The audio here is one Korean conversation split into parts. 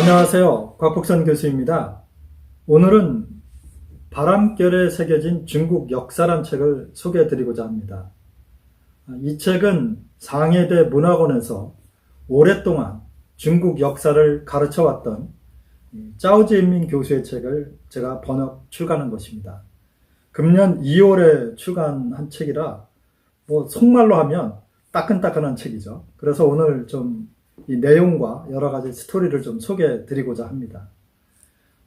안녕하세요. 곽복선 교수입니다. 오늘은 바람결에 새겨진 중국 역사란 책을 소개해 드리고자 합니다. 이 책은 상해대 문학원에서 오랫동안 중국 역사를 가르쳐 왔던 짜오지엔민 교수의 책을 제가 번역 출간한 것입니다. 금년 2월에 출간한 책이라 속말로 하면 따끈따끈한 책이죠. 그래서 오늘 좀 이 내용과 여러 가지 스토리를 좀 소개해 드리고자 합니다.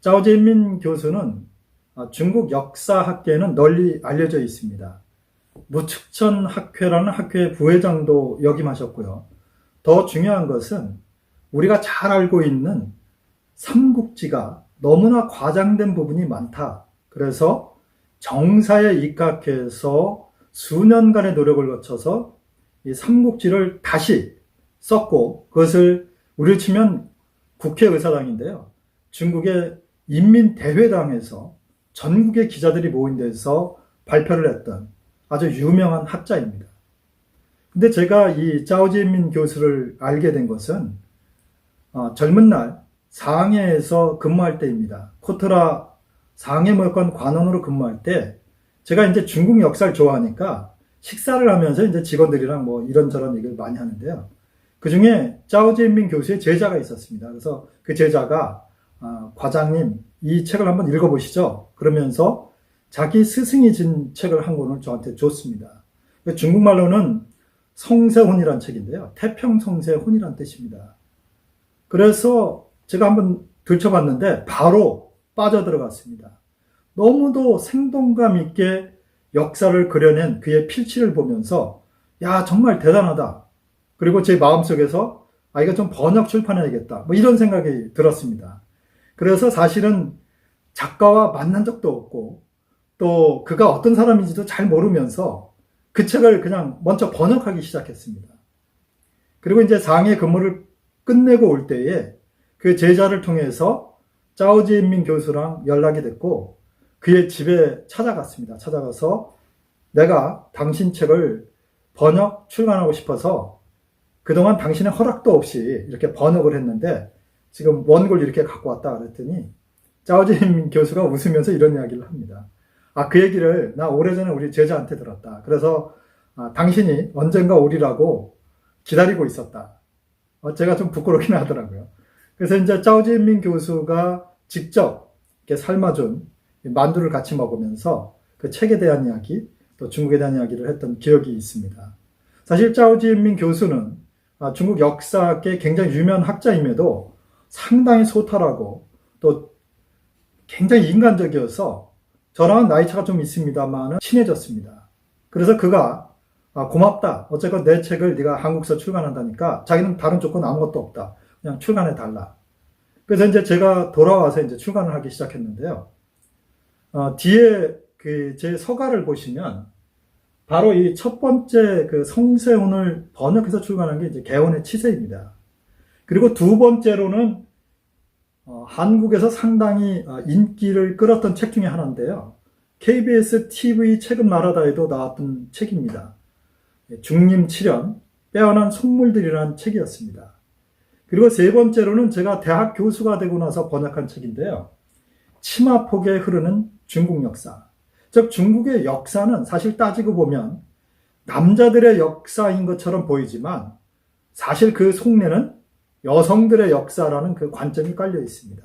짜오지엔민 교수는 중국 역사학계에는 널리 알려져 있습니다. 무측천 학회라는 학회의 부회장도 역임하셨고요. 더 중요한 것은 우리가 잘 알고 있는 삼국지가 너무나 과장된 부분이 많다. 그래서 정사에 입각해서 수년간의 노력을 거쳐서 이 삼국지를 다시 썼고, 그것을 우리를 치면 국회의사당인데요. 중국의 인민대회당에서 전국의 기자들이 모인 데서 발표를 했던 아주 유명한 학자입니다. 근데 제가 이 짜오지엔민 교수를 알게 된 것은 젊은 날 상해에서 근무할 때입니다. 코트라 상해무역관 관원으로 근무할 때 제가 이제 중국 역사를 좋아하니까 식사를 하면서 이제 직원들이랑 이런저런 얘기를 많이 하는데요. 그 중에 짜오지엔민 교수의 제자가 있었습니다. 그래서 그 제자가 과장님 이 책을 한번 읽어보시죠. 그러면서 자기 스승이 진 책을 한 권을 저한테 줬습니다. 중국말로는 성세혼이란 책인데요. 태평성세혼이란 뜻입니다. 그래서 제가 한번 들춰봤는데 바로 빠져들어갔습니다. 너무도 생동감 있게 역사를 그려낸 그의 필치를 보면서 야, 정말 대단하다. 그리고 제 마음속에서 이거 좀 번역 출판해야겠다. 이런 생각이 들었습니다. 그래서 사실은 작가와 만난 적도 없고 또 그가 어떤 사람인지도 잘 모르면서 그 책을 그냥 먼저 번역하기 시작했습니다. 그리고 이제 상해 근무를 끝내고 올 때에 그 제자를 통해서 짜오지엔민 교수랑 연락이 됐고 그의 집에 찾아갔습니다. 찾아가서 내가 당신 책을 번역 출간하고 싶어서 그동안 당신의 허락도 없이 이렇게 번역을 했는데 지금 원고를 이렇게 갖고 왔다 그랬더니 짜오지엔민 교수가 웃으면서 이런 이야기를 합니다. 그 얘기를 나 오래전에 우리 제자한테 들었다. 그래서 당신이 언젠가 오리라고 기다리고 있었다. 제가 좀 부끄럽긴 하더라고요. 그래서 이제 짜오지엔민 교수가 직접 이렇게 삶아준 만두를 같이 먹으면서 그 책에 대한 이야기, 또 중국에 대한 이야기를 했던 기억이 있습니다. 사실 짜오지엔민 교수는 중국 역사학계 굉장히 유명한 학자임에도 상당히 소탈하고 또 굉장히 인간적이어서 저랑은 나이차가 좀 있습니다만 친해졌습니다. 그래서 그가 고맙다. 어쨌건 내 책을 네가 한국서 출간한다니까 자기는 다른 조건 아무것도 없다. 그냥 출간해달라. 그래서 이제 제가 돌아와서 이제 출간을 하기 시작했는데요. 뒤에 제 서가를 보시면 바로 이 첫 번째 그 성세혼을 번역해서 출간한 게 이제 개원의 치세입니다. 그리고 두 번째로는 한국에서 상당히 인기를 끌었던 책 중에 하나인데요. KBS TV 책은 말하다에도 나왔던 책입니다. 중림칠연 빼어난 속물들이라는 책이었습니다. 그리고 세 번째로는 제가 대학 교수가 되고 나서 번역한 책인데요. 치마폭에 흐르는 중국 역사. 즉 중국의 역사는 사실 따지고 보면 남자들의 역사인 것처럼 보이지만 사실 그 속내는 여성들의 역사라는 그 관점이 깔려 있습니다.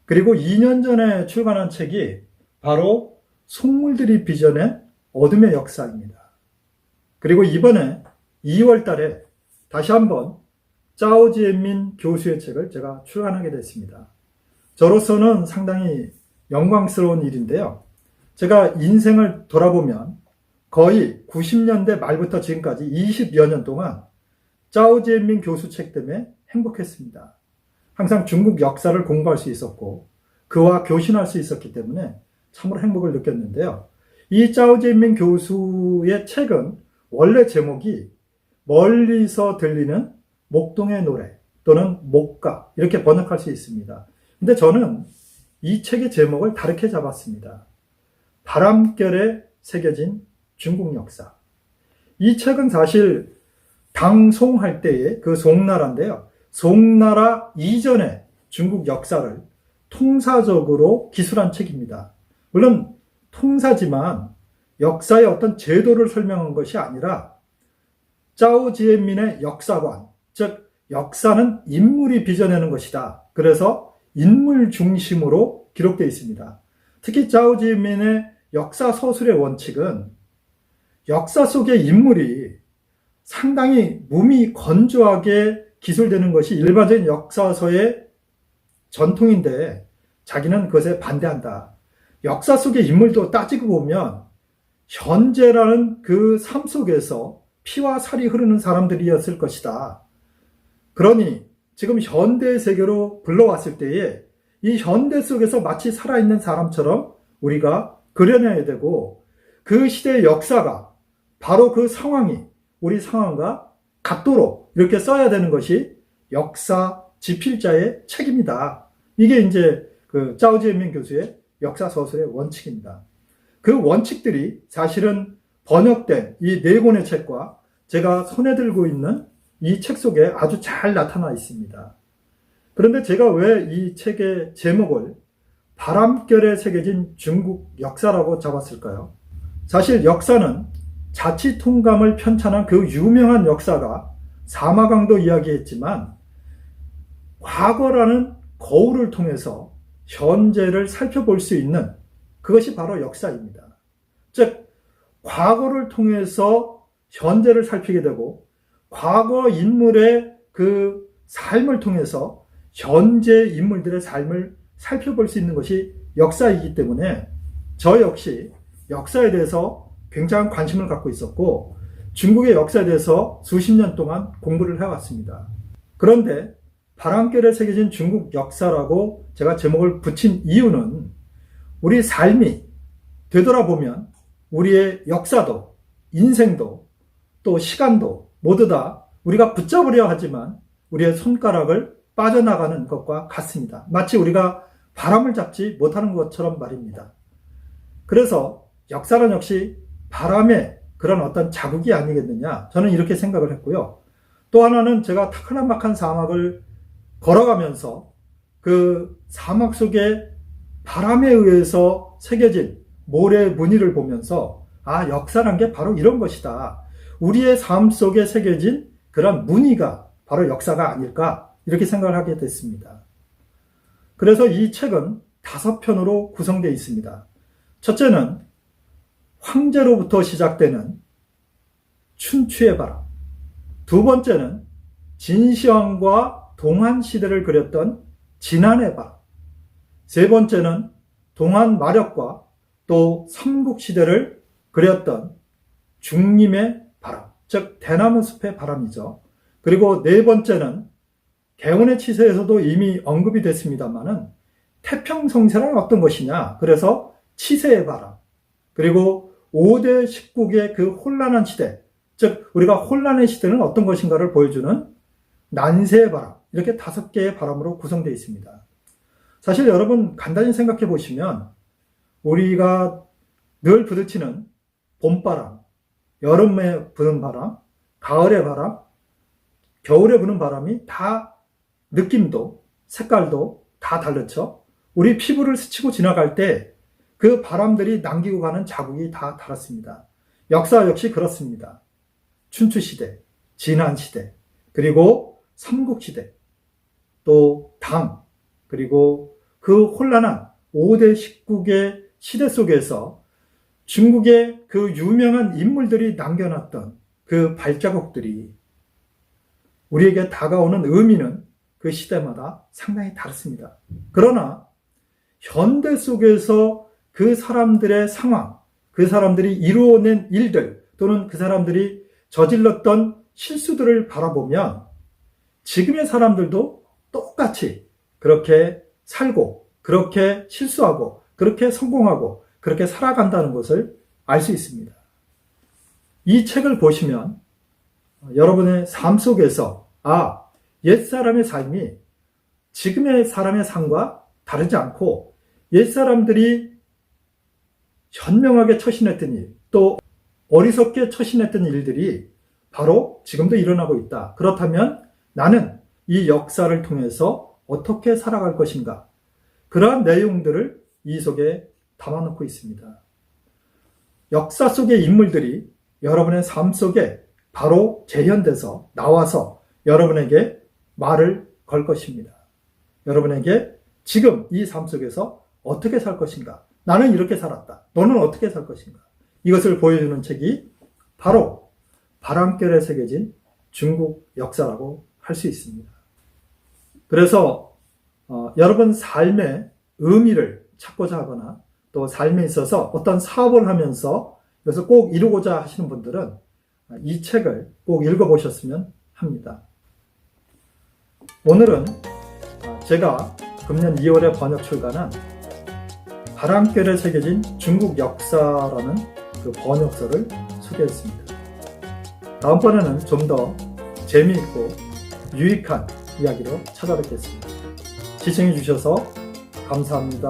그리고 2년 전에 출간한 책이 바로 속물들이 빚어낸 어둠의 역사입니다. 그리고 이번에 2월 달에 다시 한번 짜오지엔민 교수의 책을 제가 출간하게 됐습니다. 저로서는 상당히 영광스러운 일인데요. 제가 인생을 돌아보면 거의 90년대 말부터 지금까지 20여 년 동안 짜오지엔민 교수 책 때문에 행복했습니다. 항상 중국 역사를 공부할 수 있었고 그와 교신할 수 있었기 때문에 참으로 행복을 느꼈는데요. 이 짜오지엔민 교수의 책은 원래 제목이 멀리서 들리는 목동의 노래 또는 목가 이렇게 번역할 수 있습니다. 근데 저는 이 책의 제목을 다르게 잡았습니다. 바람결에 새겨진 중국 역사. 이 책은 사실 당송할 때의 그 송나라인데요. 송나라 이전에 중국 역사를 통사적으로 기술한 책입니다. 물론 통사지만 역사의 어떤 제도를 설명한 것이 아니라 짜오지엔민의 역사관, 즉 역사는 인물이 빚어내는 것이다. 그래서 인물 중심으로 기록되어 있습니다. 특히 짜오지엔민의 역사 서술의 원칙은 역사 속의 인물이 상당히 몸이 건조하게 기술되는 것이 일반적인 역사서의 전통인데 자기는 그것에 반대한다. 역사 속의 인물도 따지고 보면 현재라는 그 삶 속에서 피와 살이 흐르는 사람들이었을 것이다. 그러니 지금 현대 세계로 불러왔을 때에 이 현대 속에서 마치 살아있는 사람처럼 우리가 그려내야 되고 그 시대의 역사가 바로 그 상황이 우리 상황과 같도록 이렇게 써야 되는 것이 역사 지필자의 책임이다. 이게 이제 그 짜오지엔민 교수의 역사 서술의 원칙입니다. 그 원칙들이 사실은 번역된 이 네 권의 책과 제가 손에 들고 있는 이 책 속에 아주 잘 나타나 있습니다. 그런데 제가 왜 이 책의 제목을 바람결에 새겨진 중국 역사라고 잡았을까요? 사실 역사는 자치통감을 편찬한 그 유명한 역사가 사마강도 이야기했지만 과거라는 거울을 통해서 현재를 살펴볼 수 있는 그것이 바로 역사입니다. 즉 과거를 통해서 현재를 살피게 되고 과거 인물의 그 삶을 통해서 현재 인물들의 삶을 살펴볼 수 있는 것이 역사이기 때문에 저 역시 역사에 대해서 굉장한 관심을 갖고 있었고 중국의 역사에 대해서 수십 년 동안 공부를 해왔습니다. 그런데 바람결에 새겨진 중국 역사라고 제가 제목을 붙인 이유는 우리 삶이 되돌아보면 우리의 역사도 인생도 또 시간도 모두 다 우리가 붙잡으려 하지만 우리의 손가락을 빠져나가는 것과 같습니다. 마치 우리가 바람을 잡지 못하는 것처럼 말입니다. 그래서 역사는 역시 바람의 그런 어떤 자국이 아니겠느냐 저는 이렇게 생각을 했고요. 또 하나는 제가 타카나막한 사막을 걸어가면서 그 사막 속에 바람에 의해서 새겨진 모래 무늬를 보면서 아 역사란 게 바로 이런 것이다. 우리의 삶 속에 새겨진 그런 무늬가 바로 역사가 아닐까 이렇게 생각을 하게 됐습니다. 그래서 이 책은 5편으로 구성되어 있습니다. 첫째는 황제로부터 시작되는 춘추의 바람, 두 번째는 진시황과 동한 시대를 그렸던 진안의 바람, 세 번째는 동한 마력과 또 삼국시대를 그렸던 중림의 바람, 즉 대나무 숲의 바람이죠. 그리고 네 번째는 개원의 치세에서도 이미 언급이 됐습니다만은 태평성세란 어떤 것이냐, 그래서 치세의 바람, 그리고 5대 19의 그 혼란한 시대, 즉 우리가 혼란의 시대는 어떤 것인가를 보여주는 난세의 바람, 이렇게 5개의 바람으로 구성되어 있습니다. 사실 여러분 간단히 생각해 보시면 우리가 늘 부딪히는 봄바람, 여름에 부는 바람, 가을의 바람, 겨울에 부는 바람이 다 느낌도 색깔도 다 다르죠. 우리 피부를 스치고 지나갈 때 그 바람들이 남기고 가는 자국이 다 다릅니다. 역사 역시 그렇습니다. 춘추시대, 진안시대, 그리고 삼국시대, 또 당, 그리고 그 혼란한 5대 19개 시대 속에서 중국의 그 유명한 인물들이 남겨놨던 그 발자국들이 우리에게 다가오는 의미는 그 시대마다 상당히 다릅니다. 그러나 현대 속에서 그 사람들의 상황, 그 사람들이 이루어낸 일들 또는 그 사람들이 저질렀던 실수들을 바라보면 지금의 사람들도 똑같이 그렇게 살고 그렇게 실수하고 그렇게 성공하고 그렇게 살아간다는 것을 알 수 있습니다. 이 책을 보시면 여러분의 삶 속에서 옛사람의 삶이 지금의 사람의 삶과 다르지 않고 옛사람들이 현명하게 처신했던 일, 또 어리석게 처신했던 일들이 바로 지금도 일어나고 있다. 그렇다면 나는 이 역사를 통해서 어떻게 살아갈 것인가, 그러한 내용들을 이 속에 담아놓고 있습니다. 역사 속의 인물들이 여러분의 삶 속에 바로 재현돼서 나와서 여러분에게 말을 걸 것입니다. 여러분에게 지금 이 삶 속에서 어떻게 살 것인가, 나는 이렇게 살았다, 너는 어떻게 살 것인가, 이것을 보여주는 책이 바로 바람결에 새겨진 중국 역사라고 할 수 있습니다. 그래서 여러분 삶의 의미를 찾고자 하거나 또 삶에 있어서 어떤 사업을 하면서 그래서 꼭 이루고자 하시는 분들은 이 책을 꼭 읽어보셨으면 합니다. 오늘은 제가 금년 2월에 번역 출간한 바람결에 새겨진 중국 역사라는 그 번역서를 소개했습니다. 다음번에는 좀 더 재미있고 유익한 이야기로 찾아뵙겠습니다. 시청해 주셔서 감사합니다.